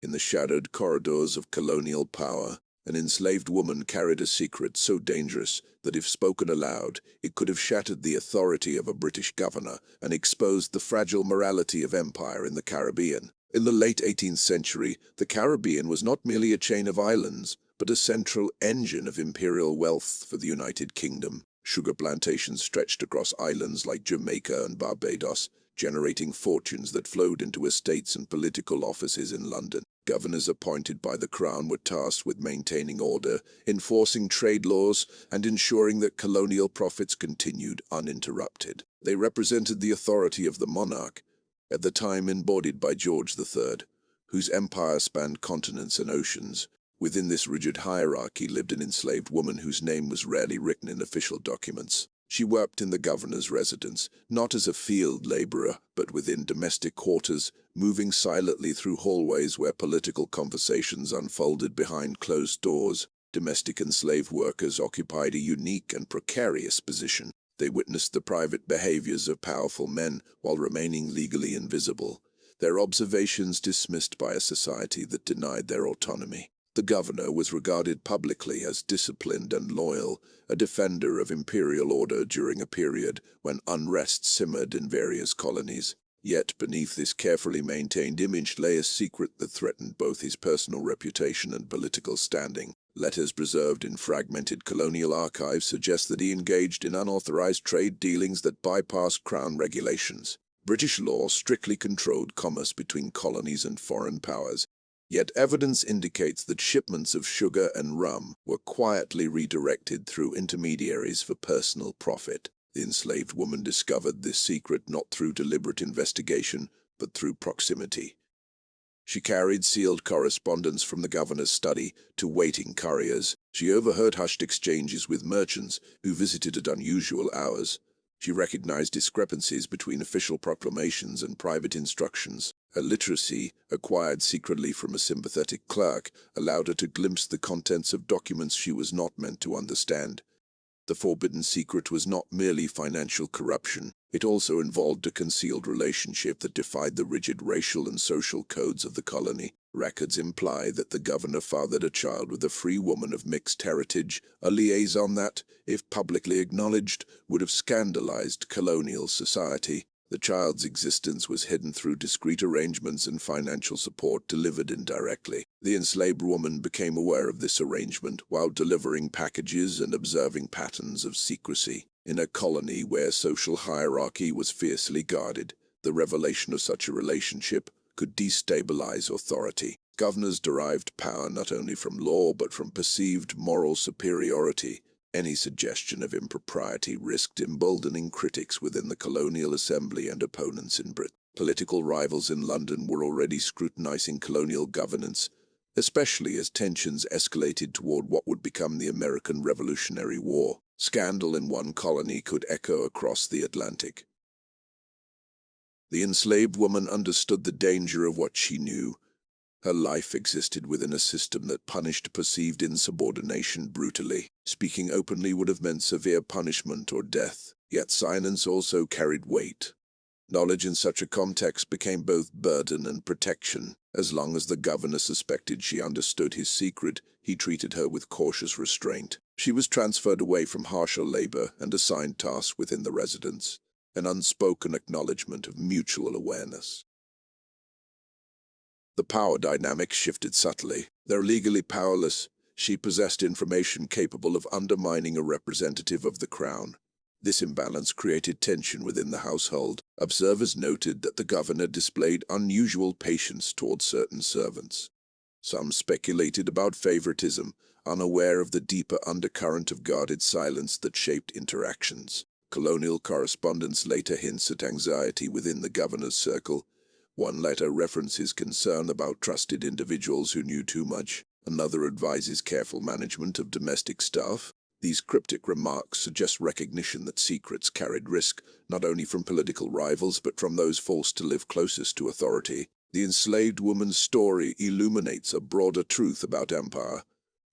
In the shadowed corridors of colonial power, an enslaved woman carried a secret so dangerous that if spoken aloud, it could have shattered the authority of a British governor and exposed the fragile morality of empire in the Caribbean. In the late 18th century, the Caribbean was not merely a chain of islands, but a central engine of imperial wealth for the United Kingdom. Sugar plantations stretched across islands like Jamaica and Barbados, generating fortunes that flowed into estates and political offices in London. Governors appointed by the Crown were tasked with maintaining order, enforcing trade laws, and ensuring that colonial profits continued uninterrupted. They represented the authority of the monarch, at the time embodied by George III, whose empire spanned continents and oceans. Within this rigid hierarchy lived an enslaved woman whose name was rarely written in official documents. She worked in the governor's residence, not as a field laborer, but within domestic quarters, moving silently through hallways where political conversations unfolded behind closed doors. Domestic enslaved workers occupied a unique and precarious position. They witnessed the private behaviors of powerful men while remaining legally invisible, their observations dismissed by a society that denied their autonomy. The governor was regarded publicly as disciplined and loyal, a defender of imperial order during a period when unrest simmered in various colonies. Yet beneath this carefully maintained image lay a secret that threatened both his personal reputation and political standing. Letters preserved in fragmented colonial archives suggest that he engaged in unauthorized trade dealings that bypassed Crown regulations. British law strictly controlled commerce between colonies and foreign powers, yet evidence indicates that shipments of sugar and rum were quietly redirected through intermediaries for personal profit. The enslaved woman discovered this secret not through deliberate investigation, but through proximity. She carried sealed correspondence from the governor's study to waiting couriers. She overheard hushed exchanges with merchants who visited at unusual hours. She recognized discrepancies between official proclamations and private instructions. Her literacy, acquired secretly from a sympathetic clerk, allowed her to glimpse the contents of documents she was not meant to understand. The forbidden secret was not merely financial corruption. It also involved a concealed relationship that defied the rigid racial and social codes of the colony. Records imply that the governor fathered a child with a free woman of mixed heritage, a liaison that, if publicly acknowledged, would have scandalized colonial society. The child's existence was hidden through discreet arrangements and financial support delivered indirectly. The enslaved woman became aware of this arrangement while delivering packages and observing patterns of secrecy. In a colony where social hierarchy was fiercely guarded, the revelation of such a relationship could destabilize authority. Governors derived power not only from law but from perceived moral superiority. Any suggestion of impropriety risked emboldening critics within the colonial assembly and opponents in Britain. Political rivals in London were already scrutinizing colonial governance, especially as tensions escalated toward what would become the American Revolutionary War. Scandal in one colony could echo across the Atlantic. The enslaved woman understood the danger of what she knew. Her life existed within a system that punished perceived insubordination brutally. Speaking openly would have meant severe punishment or death, yet silence also carried weight. Knowledge in such a context became both burden and protection. As long as the governor suspected she understood his secret, he treated her with cautious restraint. She was transferred away from harsher labor and assigned tasks within the residence, an unspoken acknowledgement of mutual awareness. The power dynamic shifted subtly. Though legally powerless, she possessed information capable of undermining a representative of the Crown. This imbalance created tension within the household. Observers noted that the governor displayed unusual patience toward certain servants. Some speculated about favoritism, unaware of the deeper undercurrent of guarded silence that shaped interactions. Colonial correspondence later hints at anxiety within the governor's circle. One letter references concern about trusted individuals who knew too much. Another advises careful management of domestic staff. These cryptic remarks suggest recognition that secrets carried risk, not only from political rivals but from those forced to live closest to authority. The enslaved woman's story illuminates a broader truth about empire.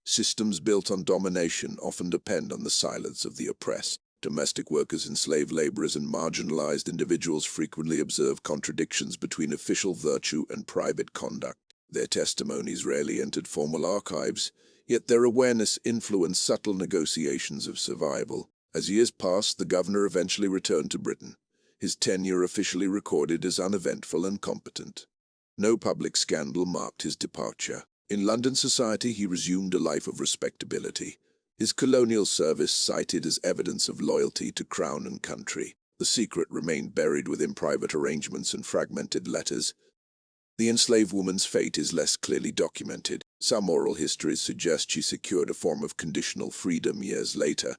Systems built on domination often depend on the silence of the oppressed. Domestic workers, enslaved laborers, and marginalized individuals frequently observe contradictions between official virtue and private conduct. Their testimonies rarely entered formal archives, yet their awareness influenced subtle negotiations of survival. As years passed, the governor eventually returned to Britain, his tenure officially recorded as uneventful and competent. No public scandal marked his departure. In London society, he resumed a life of respectability, his colonial service cited as evidence of loyalty to crown and country. The secret remained buried within private arrangements and fragmented letters. The enslaved woman's fate is less clearly documented. Some oral histories suggest she secured a form of conditional freedom years later.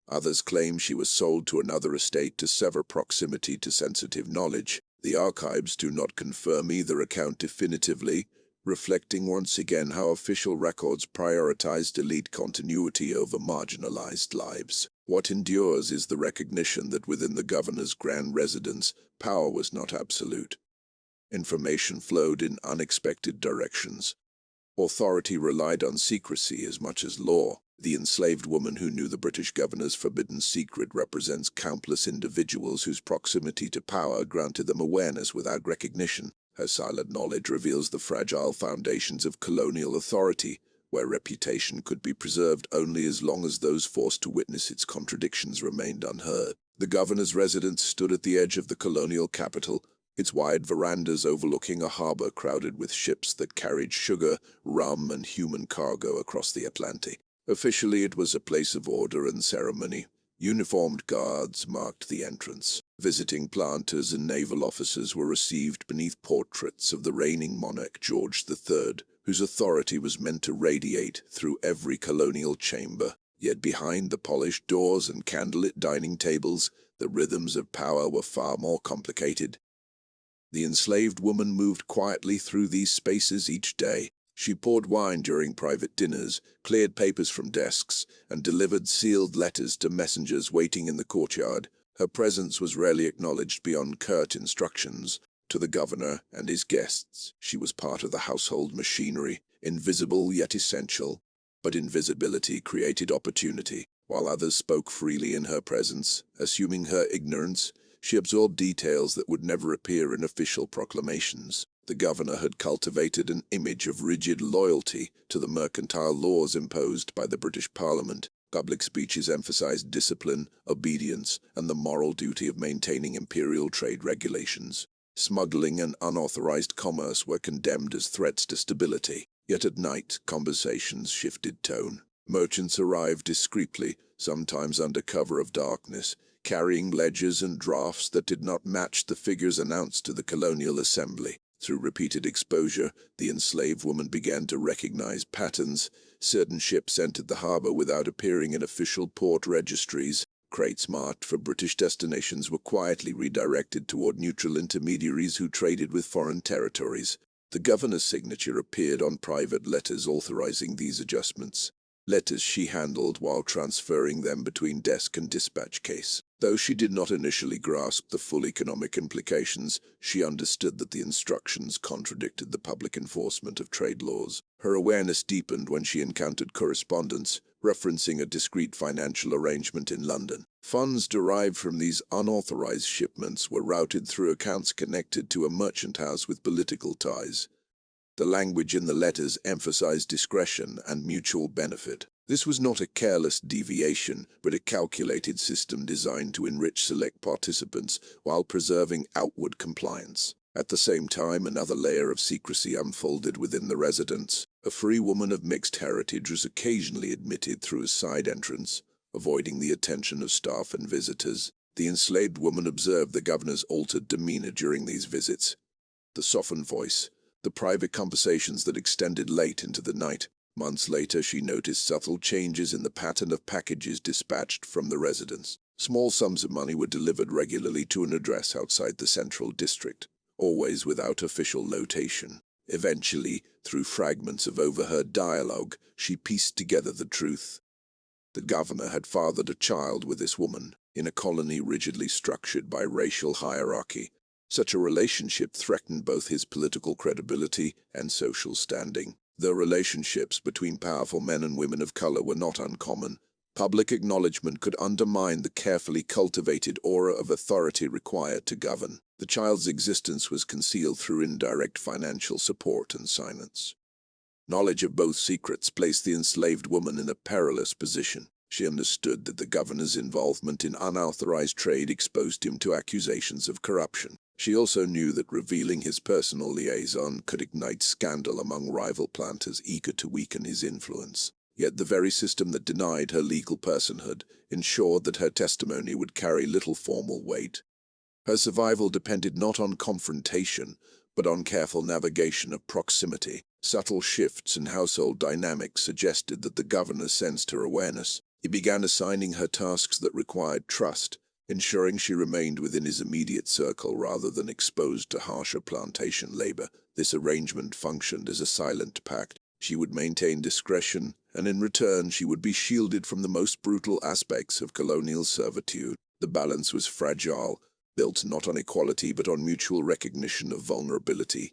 Others claim she was sold to another estate to sever proximity to sensitive knowledge. The archives do not confirm either account definitively, reflecting once again how official records prioritized elite continuity over marginalized lives. What endures is the recognition that within the governor's grand residence, power was not absolute. Information flowed in unexpected directions. Authority relied on secrecy as much as law. The enslaved woman who knew the British governor's forbidden secret represents countless individuals whose proximity to power granted them awareness without recognition. Her silent knowledge reveals the fragile foundations of colonial authority, where reputation could be preserved only as long as those forced to witness its contradictions remained unheard. The governor's residence stood at the edge of the colonial capital, its wide verandas overlooking a harbor crowded with ships that carried sugar, rum, and human cargo across the Atlantic. Officially, it was a place of order and ceremony. Uniformed guards marked the entrance. Visiting planters and naval officers were received beneath portraits of the reigning monarch George III, whose authority was meant to radiate through every colonial chamber. Yet behind the polished doors and candlelit dining tables, the rhythms of power were far more complicated. The enslaved woman moved quietly through these spaces each day. She poured wine during private dinners, cleared papers from desks, and delivered sealed letters to messengers waiting in the courtyard. Her presence was rarely acknowledged beyond curt instructions. To the governor and his guests, she was part of the household machinery, invisible yet essential. But invisibility created opportunity. While others spoke freely in her presence, assuming her ignorance, she absorbed details that would never appear in official proclamations. The governor had cultivated an image of rigid loyalty to the mercantile laws imposed by the British Parliament. Public speeches emphasized discipline, obedience, and the moral duty of maintaining imperial trade regulations. Smuggling and unauthorized commerce were condemned as threats to stability. Yet at night, conversations shifted tone. Merchants arrived discreetly, sometimes under cover of darkness, carrying ledgers and drafts that did not match the figures announced to the colonial assembly. Through repeated exposure, the enslaved woman began to recognize patterns. Certain ships entered the harbor without appearing in official port registries. Crates marked for British destinations were quietly redirected toward neutral intermediaries who traded with foreign territories. The governor's signature appeared on private letters authorizing these adjustments, letters she handled while transferring them between desk and dispatch case. Though she did not initially grasp the full economic implications, she understood that the instructions contradicted the public enforcement of trade laws. Her awareness deepened when she encountered correspondence referencing a discreet financial arrangement in London. Funds derived from these unauthorized shipments were routed through accounts connected to a merchant house with political ties. The language in the letters emphasized discretion and mutual benefit. This was not a careless deviation, but a calculated system designed to enrich select participants while preserving outward compliance. At the same time, another layer of secrecy unfolded within the residence. A free woman of mixed heritage was occasionally admitted through a side entrance, avoiding the attention of staff and visitors. The enslaved woman observed the governor's altered demeanor during these visits. The softened voice, the private conversations that extended late into the night. Months later, she noticed subtle changes in the pattern of packages dispatched from the residence. Small sums of money were delivered regularly to an address outside the central district, always without official notation. Eventually, through fragments of overheard dialogue, she pieced together the truth. The governor had fathered a child with this woman, in a colony rigidly structured by racial hierarchy. Such a relationship threatened both his political credibility and social standing. Though relationships between powerful men and women of color were not uncommon, Public acknowledgement could undermine the carefully cultivated aura of authority required to govern. The child's existence was concealed through indirect financial support and silence. Knowledge of both secrets placed the enslaved woman in a perilous position. She understood that the governor's involvement in unauthorized trade exposed him to accusations of corruption. She also knew that revealing his personal liaison could ignite scandal among rival planters eager to weaken his influence. Yet the very system that denied her legal personhood ensured that her testimony would carry little formal weight. Her survival depended not on confrontation, but on careful navigation of proximity. Subtle shifts in household dynamics suggested that the governor sensed her awareness. He began assigning her tasks that required trust, ensuring she remained within his immediate circle rather than exposed to harsher plantation labor. This arrangement functioned as a silent pact. She would maintain discretion, and in return she would be shielded from the most brutal aspects of colonial servitude. The balance was fragile, built not on equality but on mutual recognition of vulnerability.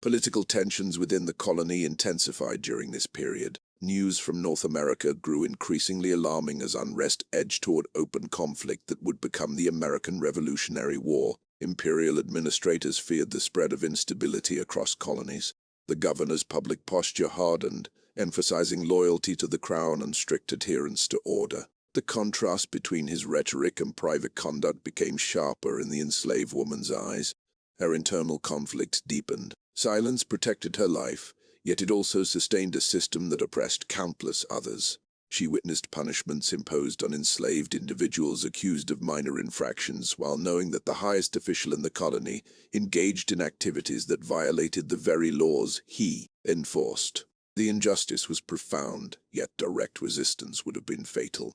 Political tensions within the colony intensified during this period. News from North America grew increasingly alarming as unrest edged toward open conflict that would become the American Revolutionary War. Imperial administrators feared the spread of instability across colonies. The governor's public posture hardened, emphasizing loyalty to the crown and strict adherence to order. The contrast between his rhetoric and private conduct became sharper in the enslaved woman's eyes. Her internal conflict deepened. Silence protected her life, yet it also sustained a system that oppressed countless others. She witnessed punishments imposed on enslaved individuals accused of minor infractions, while knowing that the highest official in the colony engaged in activities that violated the very laws he enforced. The injustice was profound, yet direct resistance would have been fatal.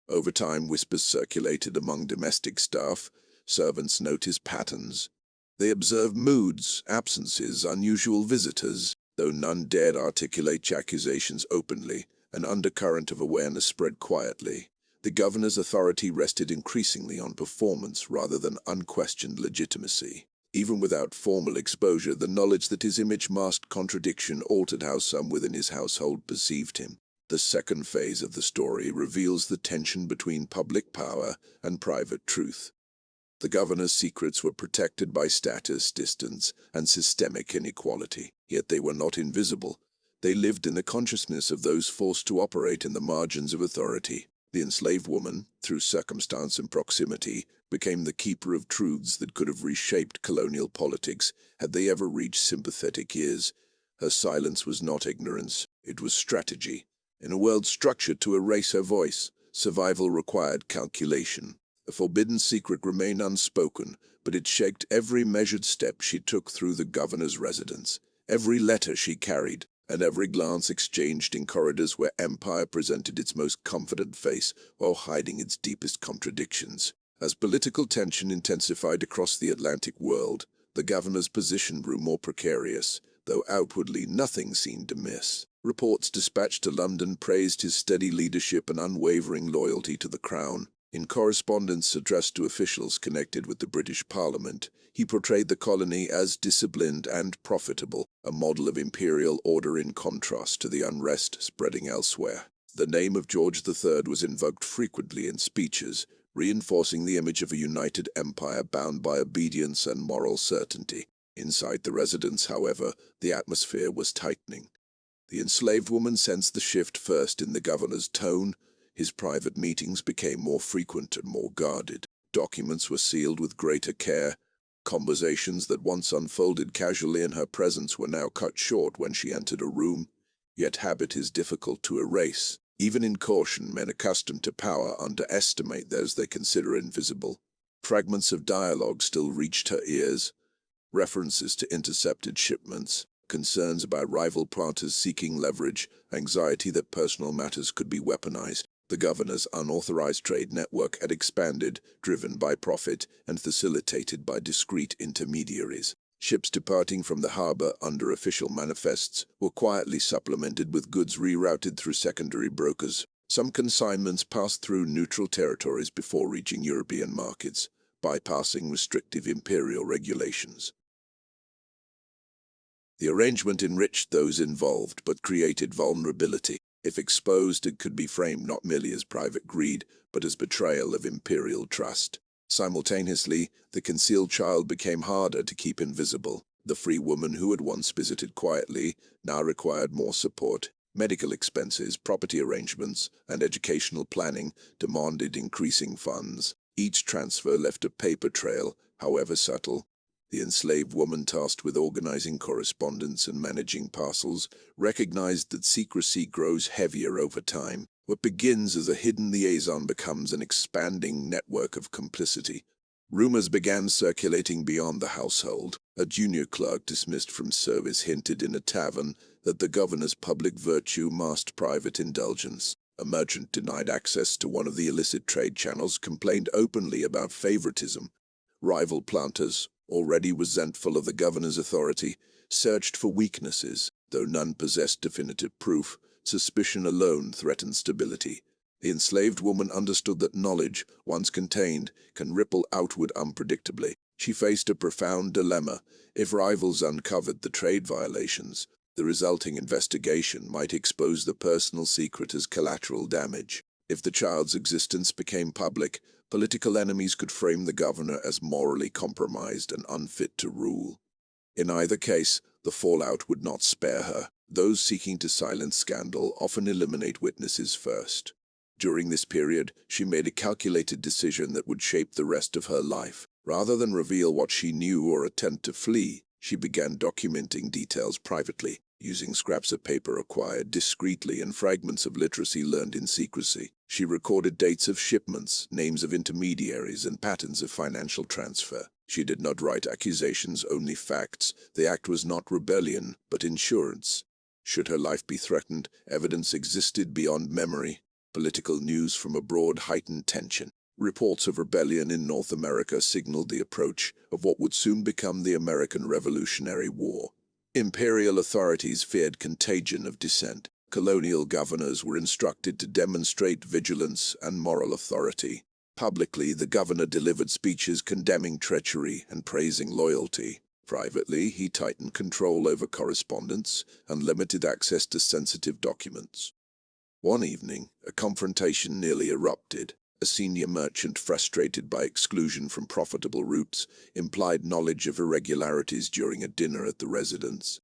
Over time, whispers circulated among domestic staff. Servants noticed patterns. They observed moods, absences, unusual visitors. Though none dared articulate accusations openly, an undercurrent of awareness spread quietly. The governor's authority rested increasingly on performance rather than unquestioned legitimacy. Even without formal exposure, the knowledge that his image masked contradiction altered how some within his household perceived him. The second phase of the story reveals the tension between public power and private truth. The governor's secrets were protected by status, distance, and systemic inequality, yet they were not invisible. They lived in the consciousness of those forced to operate in the margins of authority. The enslaved woman, through circumstance and proximity, became the keeper of truths that could have reshaped colonial politics had they ever reached sympathetic ears. Her silence was not ignorance, it was strategy. In a world structured to erase her voice, survival required calculation. A forbidden secret remained unspoken, but it shaped every measured step she took through the governor's residence, every letter she carried, and every glance exchanged in corridors where empire presented its most confident face while hiding its deepest contradictions. As political tension intensified across the Atlantic world, the governor's position grew more precarious, though outwardly nothing seemed amiss. Reports dispatched to London praised his steady leadership and unwavering loyalty to the crown. In correspondence addressed to officials connected with the British Parliament, he portrayed the colony as disciplined and profitable, a model of imperial order in contrast to the unrest spreading elsewhere. The name of George III was invoked frequently in speeches, reinforcing the image of a united empire bound by obedience and moral certainty. Inside the residence, however, the atmosphere was tightening. The enslaved woman sensed the shift first in the governor's tone. His private meetings became more frequent and more guarded. Documents were sealed with greater care. Conversations that once unfolded casually in her presence were now cut short when she entered a room. Yet habit is difficult to erase. Even in caution, men accustomed to power underestimate those they consider invisible. Fragments of dialogue still reached her ears. References to intercepted shipments, concerns about rival planters seeking leverage, anxiety that personal matters could be weaponized. The governor's unauthorized trade network had expanded, driven by profit and facilitated by discreet intermediaries. Ships departing from the harbor under official manifests were quietly supplemented with goods rerouted through secondary brokers. Some consignments passed through neutral territories before reaching European markets, bypassing restrictive imperial regulations. The arrangement enriched those involved but created vulnerability. If exposed, it could be framed not merely as private greed, but as betrayal of imperial trust. Simultaneously, the concealed child became harder to keep invisible. The free woman who had once visited quietly now required more support. Medical expenses, property arrangements, and educational planning demanded increasing funds. Each transfer left a paper trail, however subtle. The enslaved woman tasked with organizing correspondence and managing parcels recognized that secrecy grows heavier over time. What begins as a hidden liaison becomes an expanding network of complicity. Rumors began circulating beyond the household. A junior clerk dismissed from service hinted in a tavern that the governor's public virtue masked private indulgence. A merchant denied access to one of the illicit trade channels complained openly about favoritism. Rival planters, already resentful of the governor's authority, searched for weaknesses. Though none possessed definitive proof, suspicion alone threatened stability. The enslaved woman understood that knowledge, once contained, can ripple outward unpredictably. She faced a profound dilemma. If rivals uncovered the trade violations, the resulting investigation might expose the personal secret as collateral damage. If the child's existence became public, political enemies could frame the governor as morally compromised and unfit to rule. In either case, the fallout would not spare her. Those seeking to silence scandal often eliminate witnesses first. During this period, she made a calculated decision that would shape the rest of her life. Rather than reveal what she knew or attempt to flee, she began documenting details privately, using scraps of paper acquired discreetly and fragments of literacy learned in secrecy. She recorded dates of shipments, names of intermediaries, and patterns of financial transfer. She did not write accusations, only facts. The act was not rebellion, but insurance. Should her life be threatened, evidence existed beyond memory. Political news from abroad heightened tension. Reports of rebellion in North America signaled the approach of what would soon become the American Revolutionary War. Imperial authorities feared contagion of dissent. Colonial governors were instructed to demonstrate vigilance and moral authority. Publicly, the governor delivered speeches condemning treachery and praising loyalty. Privately, he tightened control over correspondence and limited access to sensitive documents. One evening, a confrontation nearly erupted. A senior merchant, frustrated by exclusion from profitable routes, implied knowledge of irregularities during a dinner at the residence.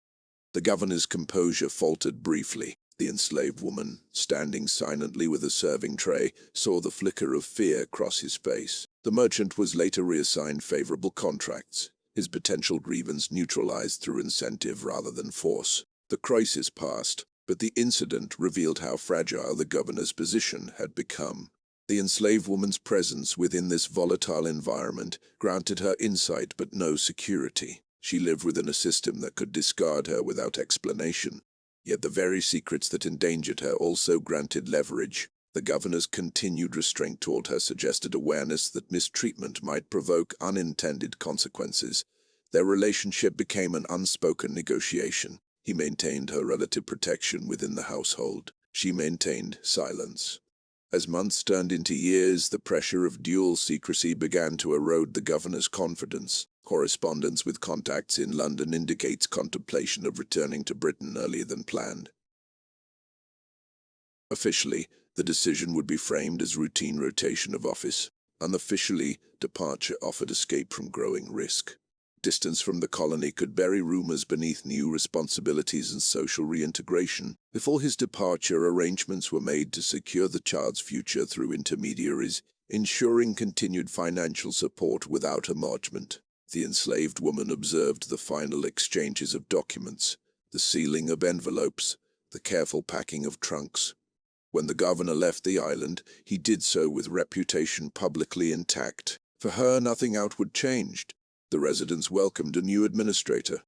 The governor's composure faltered briefly. The enslaved woman, standing silently with a serving tray, saw the flicker of fear cross his face. The merchant was later reassigned favorable contracts, his potential grievance neutralized through incentive rather than force. The crisis passed, but the incident revealed how fragile the governor's position had become. The enslaved woman's presence within this volatile environment granted her insight but no security. She lived within a system that could discard her without explanation. Yet the very secrets that endangered her also granted leverage. The governor's continued restraint toward her suggested awareness that mistreatment might provoke unintended consequences. Their relationship became an unspoken negotiation. He maintained her relative protection within the household. She maintained silence. As months turned into years, the pressure of dual secrecy began to erode the governor's confidence. Correspondence with contacts in London indicates contemplation of returning to Britain earlier than planned. Officially, the decision would be framed as routine rotation of office. Unofficially, departure offered escape from growing risk. Distance from the colony could bury rumors beneath new responsibilities and social reintegration. Before his departure, arrangements were made to secure the child's future through intermediaries, ensuring continued financial support without embarrassment. The enslaved woman observed the final exchanges of documents, the sealing of envelopes, the careful packing of trunks. When the governor left the island, he did so with reputation publicly intact. For her, nothing outward changed. The residents welcomed a new administrator.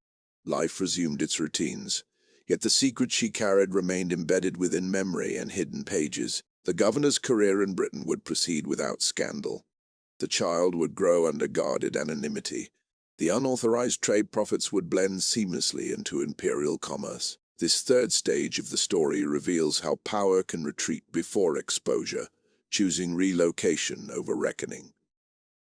Life resumed its routines. Yet the secret she carried remained embedded within memory and hidden pages. The governor's career in Britain would proceed without scandal. The child would grow under guarded anonymity. The unauthorized trade profits would blend seamlessly into imperial commerce. This third stage of the story reveals how power can retreat before exposure, choosing relocation over reckoning.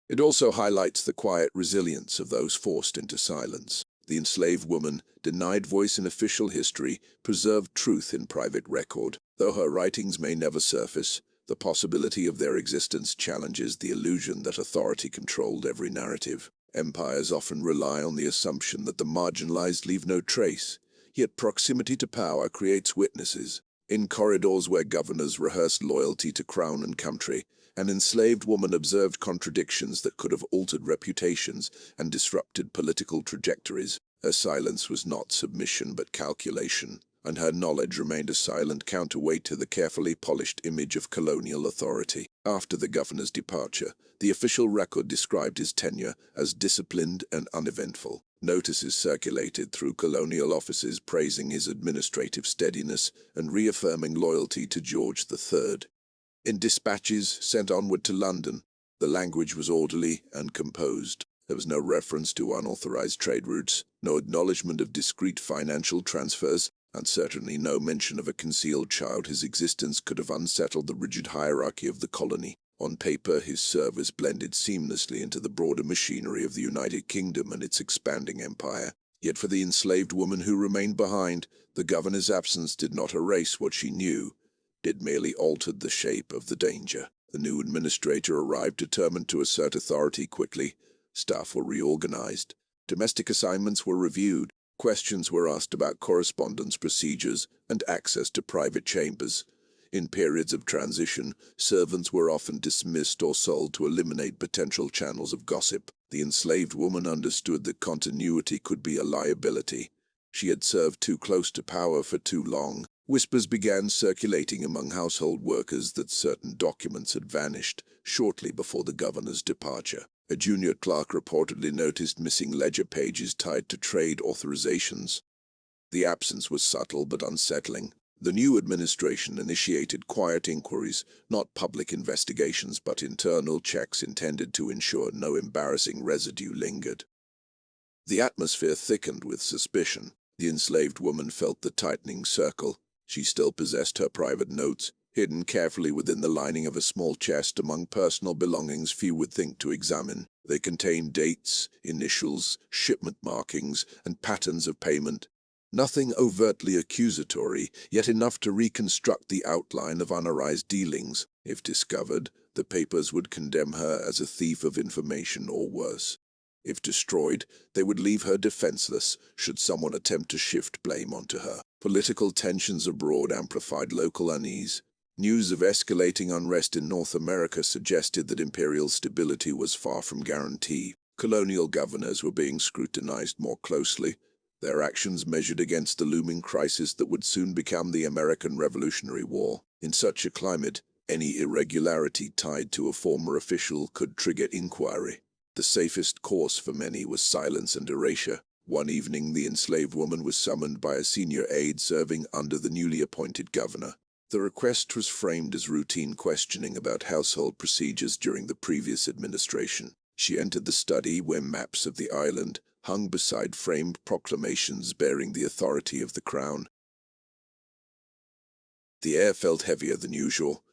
It also highlights the quiet resilience of those forced into silence. The enslaved woman, denied voice in official history, preserved truth in private record. Though her writings may never surface, the possibility of their existence challenges the illusion that authority controlled every narrative. Empires often rely on the assumption that the marginalized leave no trace, yet proximity to power creates witnesses. In corridors where governors rehearsed loyalty to crown and country, an enslaved woman observed contradictions that could have altered reputations and disrupted political trajectories. Her silence was not submission but calculation, and her knowledge remained a silent counterweight to the carefully polished image of colonial authority. After the governor's departure, the official record described his tenure as disciplined and uneventful. Notices circulated through colonial offices praising his administrative steadiness and reaffirming loyalty to George III. In dispatches sent onward to London, the language was orderly and composed. There was no reference to unauthorized trade routes, no acknowledgement of discreet financial transfers, and certainly no mention of a concealed child whose existence could have unsettled the rigid hierarchy of the colony. On paper, his service blended seamlessly into the broader machinery of the United Kingdom and its expanding empire. Yet for the enslaved woman who remained behind, the governor's absence did not erase what she knew. It merely altered the shape of the danger. The new administrator arrived determined to assert authority quickly. Staff were reorganized. Domestic assignments were reviewed. Questions were asked about correspondence procedures and access to private chambers. In periods of transition, servants were often dismissed or sold to eliminate potential channels of gossip. The enslaved woman understood that continuity could be a liability. She had served too close to power for too long. Whispers began circulating among household workers that certain documents had vanished shortly before the governor's departure. A junior clerk reportedly noticed missing ledger pages tied to trade authorizations. The absence was subtle but unsettling. The new administration initiated quiet inquiries, not public investigations but internal checks intended to ensure no embarrassing residue lingered. The atmosphere thickened with suspicion. The enslaved woman felt the tightening circle. She still possessed her private notes, hidden carefully within the lining of a small chest among personal belongings few would think to examine. They contained dates, initials, shipment markings, and patterns of payment. Nothing overtly accusatory, yet enough to reconstruct the outline of unauthorized dealings. If discovered, the papers would condemn her as a thief of information or worse. If destroyed, they would leave her defenseless should someone attempt to shift blame onto her. Political tensions abroad amplified local unease. News of escalating unrest in North America suggested that imperial stability was far from guaranteed. Colonial governors were being scrutinized more closely, their actions measured against the looming crisis that would soon become the American Revolutionary War. In such a climate, any irregularity tied to a former official could trigger inquiry. The safest course for many was silence and erasure. One evening, the enslaved woman was summoned by a senior aide serving under the newly appointed governor. The request was framed as routine questioning about household procedures during the previous administration. She entered the study where maps of the island hung beside framed proclamations bearing the authority of the crown. The air felt heavier than usual.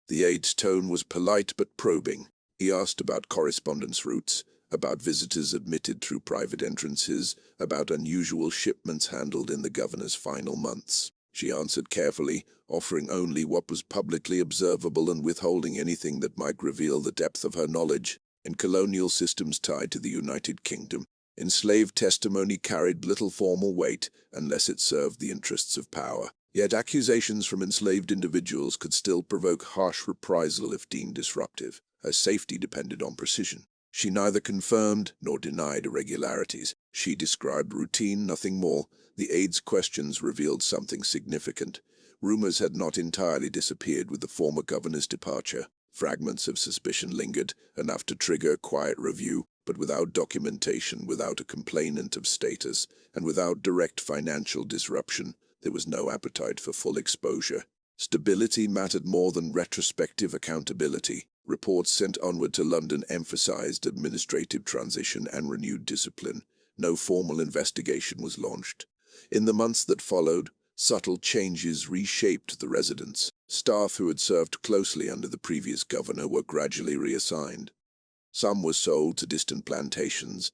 The aide's tone was polite but probing. He asked about correspondence routes, about visitors admitted through private entrances, about unusual shipments handled in the governor's final months. She answered carefully, offering only what was publicly observable and withholding anything that might reveal the depth of her knowledge. In colonial systems tied to the United Kingdom, enslaved testimony carried little formal weight unless it served the interests of power. Yet accusations from enslaved individuals could still provoke harsh reprisal if deemed disruptive. Her safety depended on precision. She neither confirmed nor denied irregularities. She described routine, nothing more. The aide's questions revealed something significant. Rumors had not entirely disappeared with the former governor's departure. Fragments of suspicion lingered, enough to trigger a quiet review, but without documentation, without a complainant of status, and without direct financial disruption, there was no appetite for full exposure. Stability mattered more than retrospective accountability. Reports sent onward to London emphasized administrative transition and renewed discipline. No formal investigation was launched. In the months that followed, subtle changes reshaped the residence. Staff who had served closely under the previous governor were gradually reassigned. Some were sold to distant plantations.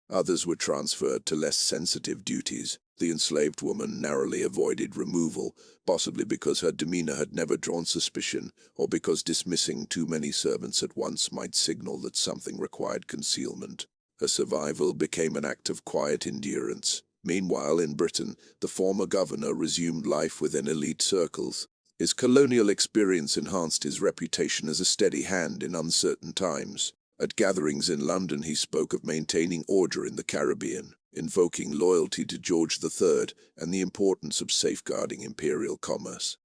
Others were transferred to less sensitive duties. The enslaved woman narrowly avoided removal, possibly because her demeanor had never drawn suspicion, or because dismissing too many servants at once might signal that something required concealment. Her survival became an act of quiet endurance. Meanwhile, in Britain, the former governor resumed life within elite circles. His colonial experience enhanced his reputation as a steady hand in uncertain times. At gatherings in London, he spoke of maintaining order in the Caribbean, invoking loyalty to George III and the importance of safeguarding imperial commerce.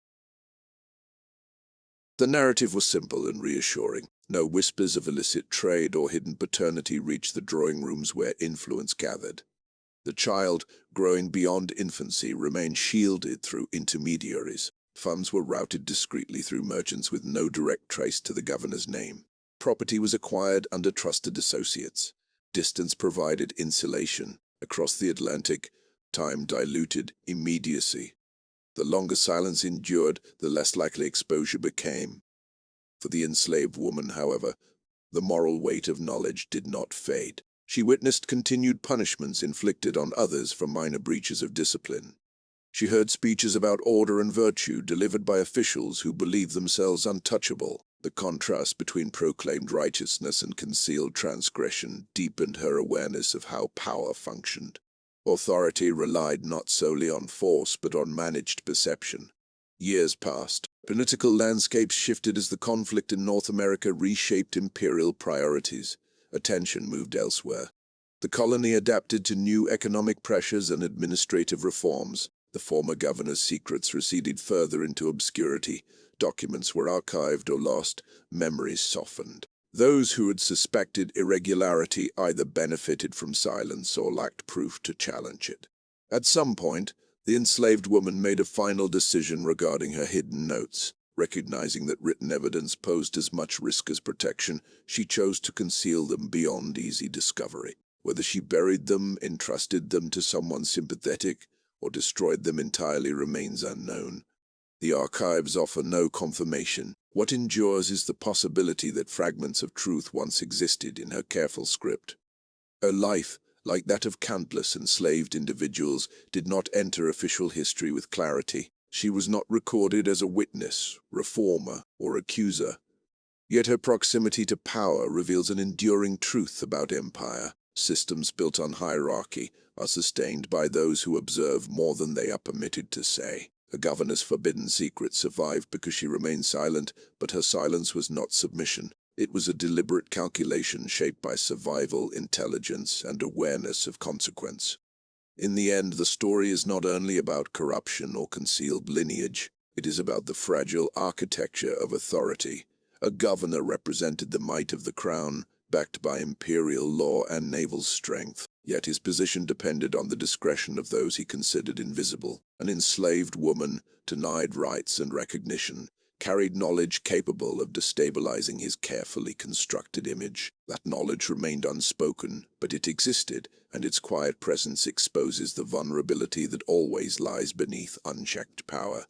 The narrative was simple and reassuring. No whispers of illicit trade or hidden paternity reached the drawing rooms where influence gathered. The child, growing beyond infancy, remained shielded through intermediaries. Funds were routed discreetly through merchants with no direct trace to the governor's name. Property was acquired under trusted associates. Distance provided insulation. Across the Atlantic, time diluted immediacy. The longer silence endured, the less likely exposure became. For the enslaved woman, however, the moral weight of knowledge did not fade. She witnessed continued punishments inflicted on others for minor breaches of discipline. She heard speeches about order and virtue delivered by officials who believed themselves untouchable. The contrast between proclaimed righteousness and concealed transgression deepened her awareness of how power functioned. Authority relied not solely on force but on managed perception. Years passed. Political landscapes shifted as the conflict in North America reshaped imperial priorities. Attention moved elsewhere. The colony adapted to new economic pressures and administrative reforms. The former governor's secrets receded further into obscurity. Documents were archived or lost, memories softened. Those who had suspected irregularity either benefited from silence or lacked proof to challenge it. At some point, the enslaved woman made a final decision regarding her hidden notes. Recognizing that written evidence posed as much risk as protection, she chose to conceal them beyond easy discovery. Whether she buried them, entrusted them to someone sympathetic, or destroyed them entirely remains unknown. The archives offer no confirmation. What endures is the possibility that fragments of truth once existed in her careful script. Her life, like that of countless enslaved individuals, did not enter official history with clarity. She was not recorded as a witness, reformer, or accuser. Yet her proximity to power reveals an enduring truth about empire. Systems built on hierarchy are sustained by those who observe more than they are permitted to say. A governor's forbidden secret survived because she remained silent, but her silence was not submission. It was a deliberate calculation shaped by survival, intelligence, and awareness of consequence. In the end, the story is not only about corruption or concealed lineage. It is about the fragile architecture of authority. A governor represented the might of the crown, backed by imperial law and naval strength. Yet his position depended on the discretion of those he considered invisible. An enslaved woman, denied rights and recognition, carried knowledge capable of destabilizing his carefully constructed image. That knowledge remained unspoken, but it existed, and its quiet presence exposes the vulnerability that always lies beneath unchecked power.